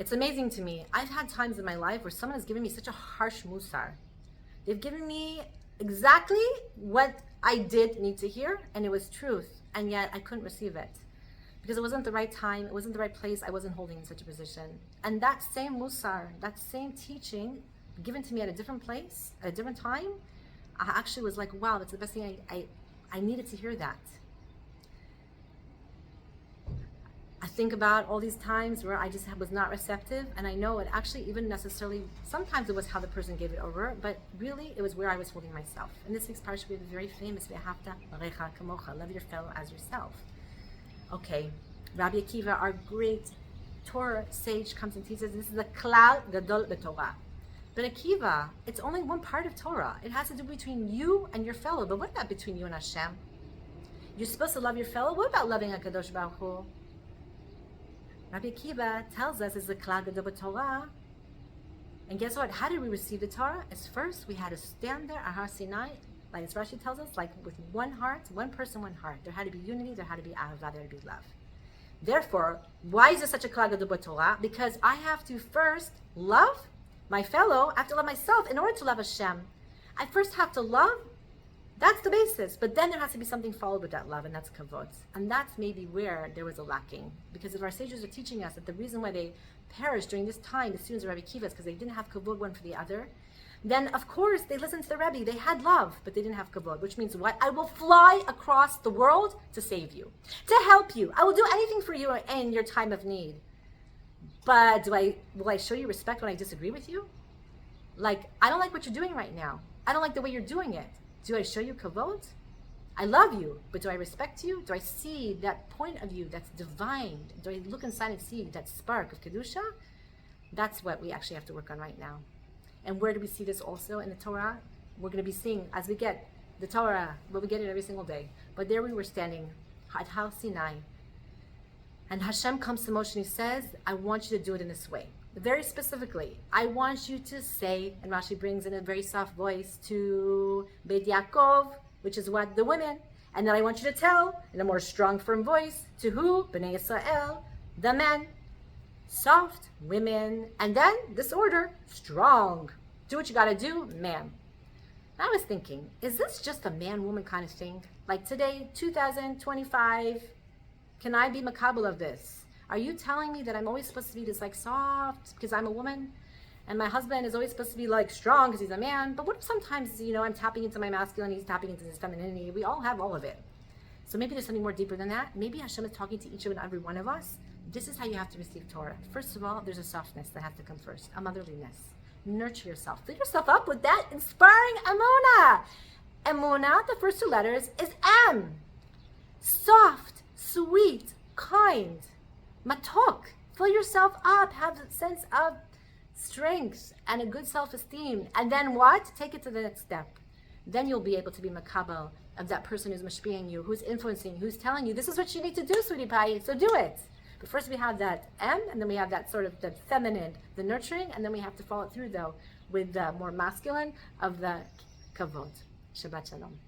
It's amazing to me. I've had times in my life where someone has given me such a harsh musar. They've given me exactly what I did need to hear, and it was truth, and yet I couldn't receive it. Because it wasn't the right time, it wasn't the right place, I wasn't holding in such a position. And that same musar, that same teaching, given to me at a different place, at a different time, I actually was like, wow, that's the best thing I needed to hear that. I think about all these times where I just was not receptive, and I know it actually even necessarily, sometimes it was how the person gave it over, but really it was where I was holding myself. In this week's parsha, we have a very famous, Ve'ahavta l'recha kamocha, love your fellow as yourself. Okay, Rabbi Akiva, our great Torah sage, comes and teaches this is the klal gadol b'Torah. But Akiva, it's only one part of Torah. It has to do between you and your fellow. But what about between you and Hashem? You're supposed to love your fellow. What about loving HaKadosh Baruch Hu? Rabbi Akiva tells us it's the klal gadol b'Torah. And guess what? How did we receive the Torah? Is first we had to stand there at Har Sinai, like as Rashi tells us, like with one heart, one person, one heart. There had to be unity, there had to be ahavah, there had to be love. Therefore, why is there such a klal gadol b'Torah? Because I have to first love my fellow, I have to love myself in order to love Hashem. I first have to love, that's the basis. But then there has to be something followed with that love, and that's kavod. And that's maybe where there was a lacking. Because if our sages are teaching us that the reason why they perished during this time, the students of Rabbi Akiva, is because they didn't have kavod one for the other, then of course they listened to the Rebbe. They had love, but they didn't have kavod, which means what? I will fly across the world to save you, to help you. I will do anything for you in your time of need. But will I show you respect when I disagree with you? Like, I don't like what you're doing right now. I don't like the way you're doing it. Do I show you kavod? I love you, but do I respect you? Do I see that point of you that's divine? Do I look inside and see that spark of Kedusha? That's what we actually have to work on right now. And where do we see this also in the Torah? We're going to be seeing, as we get the Torah, well, we get it every single day. But there we were standing at Har Sinai. And Hashem comes to Moshe and he says, I want you to do it in this way. Very specifically, I want you to say, and Rashi brings in a very soft voice, to Beit Yaakov, which is what? The women. And then I want you to tell, in a more strong, firm voice, to who? Bnei Yisrael, the men. Soft, women, and then this order, strong. Do what you gotta do, man. I was thinking, is this just a man-woman kind of thing? Like today, 2025, can I be makabel of this? Are you telling me that I'm always supposed to be this like soft because I'm a woman? And my husband is always supposed to be like strong because he's a man? But what if sometimes, I'm tapping into my masculine, he's tapping into his femininity? We all have all of it. So maybe there's something more deeper than that. Maybe Hashem is talking to each and every one of us. This is how you have to receive Torah. First of all, there's a softness that has to come first, a motherliness. Nurture yourself. Fill yourself up with that inspiring emunah. Emunah, the first two letters, is M. Soft, sweet, kind. Matok. Fill yourself up. Have a sense of strength and a good self-esteem. And then what? Take it to the next step. Then you'll be able to be makabel of that person who's mashpi'ing you, who's influencing, who's telling you, this is what you need to do, sweetie pie, so do it. But first we have that M, and then we have that sort of the feminine, the nurturing, and then we have to follow it through, though, with the more masculine of the kavod. Shabbat shalom.